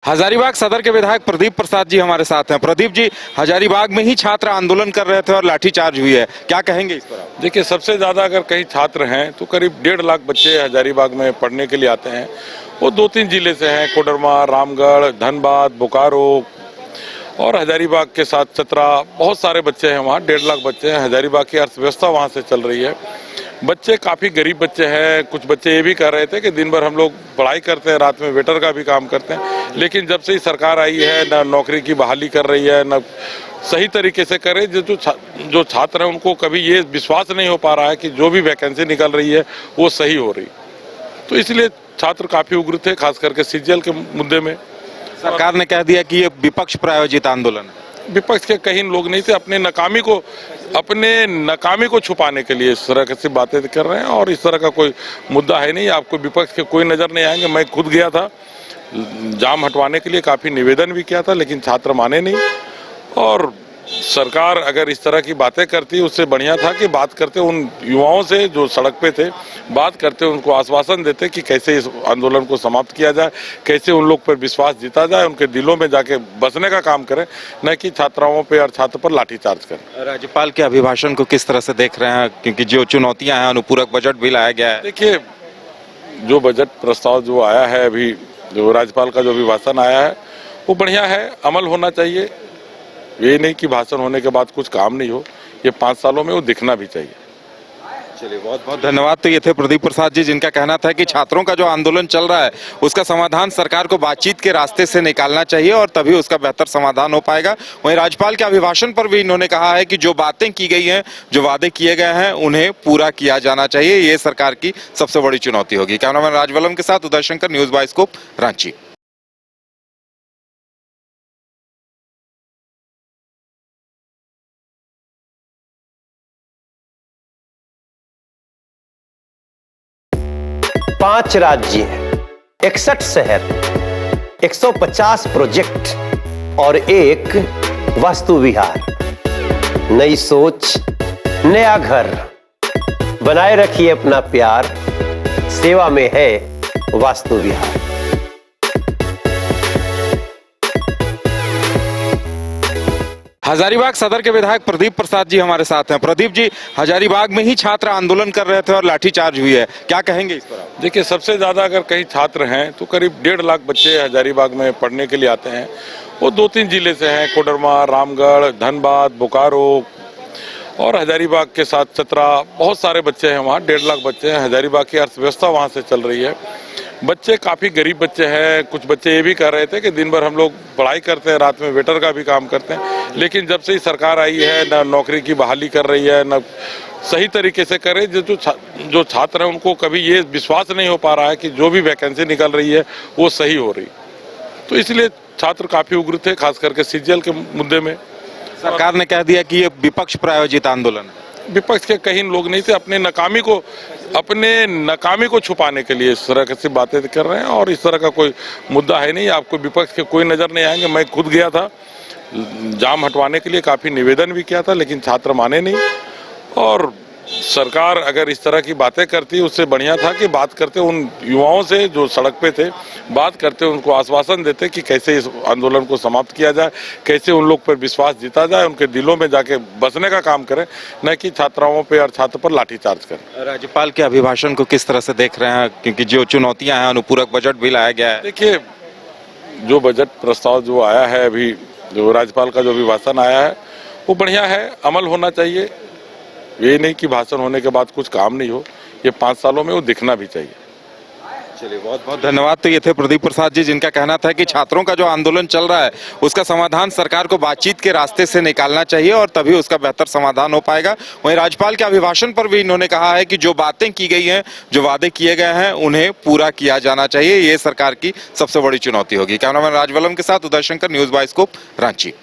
हजारीबाग सदर के विधायक प्रदीप प्रसाद जी हमारे साथ हैं। प्रदीप जी, हजारीबाग में ही छात्र आंदोलन कर रहे थे और लाठीचार्ज हुई है, क्या कहेंगे इस पर? देखिए, सबसे ज़्यादा अगर कहीं छात्र हैं तो करीब 1.5 लाख बच्चे हजारीबाग में पढ़ने के लिए आते हैं। वो 2-3 जिले से हैं, कोडरमा, रामगढ़, धनबाद, बोकारो और हजारीबाग के साथ चतरा, बहुत सारे बच्चे हैं वहाँ। 1.5 लाख बच्चे हैं। हजारीबाग की अर्थव्यवस्था वहाँ से चल रही है। बच्चे काफ़ी गरीब बच्चे हैं। कुछ बच्चे ये भी कह रहे थे कि दिन भर हम लोग पढ़ाई करते हैं, रात में वेटर का भी काम करते हैं, लेकिन जब से ही सरकार आई है न नौकरी की बहाली कर रही है, न सही तरीके से करे। जो छात्र हैं उनको कभी ये विश्वास नहीं हो पा रहा है कि जो भी वैकेंसी निकल रही है वो सही हो रही। तो इसलिए छात्र काफ़ी उग्र थे, खास करके सीजीएल के मुद्दे में। सरकार ने कह दिया कि ये विपक्ष प्रायोजित आंदोलन है। विपक्ष के कहीं लोग नहीं थे, अपने नाकामी को छुपाने के लिए इस तरह की बातें कर रहे हैं, और इस तरह का कोई मुद्दा है नहीं। आपको विपक्ष के कोई नजर नहीं आएंगे। मैं खुद गया था जाम हटवाने के लिए, काफी निवेदन भी किया था, लेकिन छात्र माने नहीं। और सरकार अगर इस तरह की बातें करती, उससे बढ़िया था कि बात करते उन युवाओं से जो सड़क पे थे, बात करते उनको आश्वासन देते कि कैसे इस आंदोलन को समाप्त किया जाए, कैसे उन लोग पर विश्वास जीता जाए, उनके दिलों में जाके बसने का काम करें, न कि छात्राओं पे और छात्र पर लाठीचार्ज करें। राज्यपाल के अभिभाषण को किस तरह से देख रहे हैं, क्योंकि जो चुनौतियां हैं, अनुपूरक बजट भी लाया गया है? देखिए, जो बजट प्रस्ताव जो आया है, अभी जो राज्यपाल का जो अभिभाषण आया है वो बढ़िया है, अमल होना चाहिए। ये नहीं कि भाषण होने के बाद कुछ काम नहीं हो, ये 5 सालों में वो दिखना भी चाहिए। चलिए, बहुत बहुत धन्यवाद। तो ये थे प्रदीप प्रसाद जी, जिनका कहना था कि छात्रों का जो आंदोलन चल रहा है उसका समाधान सरकार को बातचीत के रास्ते से निकालना चाहिए और तभी उसका बेहतर समाधान हो पाएगा। वहीं राज्यपाल के अभिभाषण पर भी इन्होंने कहा है कि जो बातें की गई हैं, जो वादे किए गए हैं, उन्हें पूरा किया जाना चाहिए। ये सरकार की सबसे बड़ी चुनौती होगी। कैमरामैन राजवलम के साथ उदय शंकर, न्यूज बाइस्कोप, रांची। 5 राज्य, 61 शहर, 150 प्रोजेक्ट और एक वास्तु विहार। नई सोच, नया घर। बनाए रखिए अपना प्यार, सेवा में है वास्तु विहार। हजारीबाग सदर के विधायक प्रदीप प्रसाद जी हमारे साथ हैं। प्रदीप जी, हजारीबाग में ही छात्र आंदोलन कर रहे थे और लाठीचार्ज हुई है, क्या कहेंगे इस पर? देखिए, सबसे ज़्यादा अगर कहीं छात्र हैं तो करीब 1.5 लाख बच्चे हजारीबाग में पढ़ने के लिए आते हैं। वो 2-3 जिले से हैं, कोडरमा, रामगढ़, धनबाद, बोकारो और हजारीबाग के साथ चतरा, बहुत सारे बच्चे हैं वहाँ। 1.5 लाख बच्चे हैं। हजारीबाग की अर्थव्यवस्था वहाँ से चल रही है। बच्चे काफ़ी गरीब बच्चे हैं। कुछ बच्चे ये भी कह रहे थे कि दिन भर हम लोग पढ़ाई करते हैं, रात में वेटर का भी काम करते हैं, लेकिन जब से ही सरकार आई है न नौकरी की बहाली कर रही है, न सही तरीके से करे। जो छात्र हैं उनको कभी ये विश्वास नहीं हो पा रहा है कि जो भी वैकेंसी निकल रही है वो सही हो रही। तो इसलिए छात्र काफ़ी उग्र थे, खास करके सीजीएल के मुद्दे में। सरकार ने कह दिया कि ये विपक्ष प्रायोजित आंदोलन है। विपक्ष के कहीं लोग नहीं थे, अपने नाकामी को छुपाने के लिए इस तरह की बातें कर रहे हैं, और इस तरह का कोई मुद्दा है नहीं। आपको विपक्ष के कोई नजर नहीं आएंगे। मैं खुद गया था जाम हटवाने के लिए, काफी निवेदन भी किया था, लेकिन छात्र माने नहीं। और सरकार अगर इस तरह की बातें करती, उससे बढ़िया था कि बात करते उन युवाओं से जो सड़क पे थे, बात करते उनको आश्वासन देते कि कैसे इस आंदोलन को समाप्त किया जाए, कैसे उन लोग पर विश्वास जीता जाए, उनके दिलों में जाके बसने का काम करें, न कि छात्राओं पे और छात्र पर लाठीचार्ज करें। राज्यपाल के अभिभाषण को किस तरह से देख रहे हैं, क्योंकि जो चुनौतियां हैं, अनुपूरक बजट भी लाया गया है? देखिए, जो बजट प्रस्ताव जो आया है, अभी जो राज्यपाल का जो अभिभाषण आया है वो बढ़िया है, अमल होना चाहिए। ये नहीं कि भाषण होने के बाद कुछ काम नहीं हो, ये 5 सालों में वो दिखना भी चाहिए। चलिए, बहुत बहुत धन्यवाद। तो ये थे प्रदीप प्रसाद जी, जिनका कहना था कि छात्रों का जो आंदोलन चल रहा है उसका समाधान सरकार को बातचीत के रास्ते से निकालना चाहिए और तभी उसका बेहतर समाधान हो पाएगा। वहीं राज्यपाल के अभिभाषण पर भी इन्होंने कहा है कि जो बातें की गई हैं, जो वादे किए गए हैं, उन्हें पूरा किया जाना चाहिए। ये सरकार की सबसे बड़ी चुनौती होगी। कैमरामैन राजवलम के साथ उदय शंकर, न्यूज बाइस्कोप, रांची।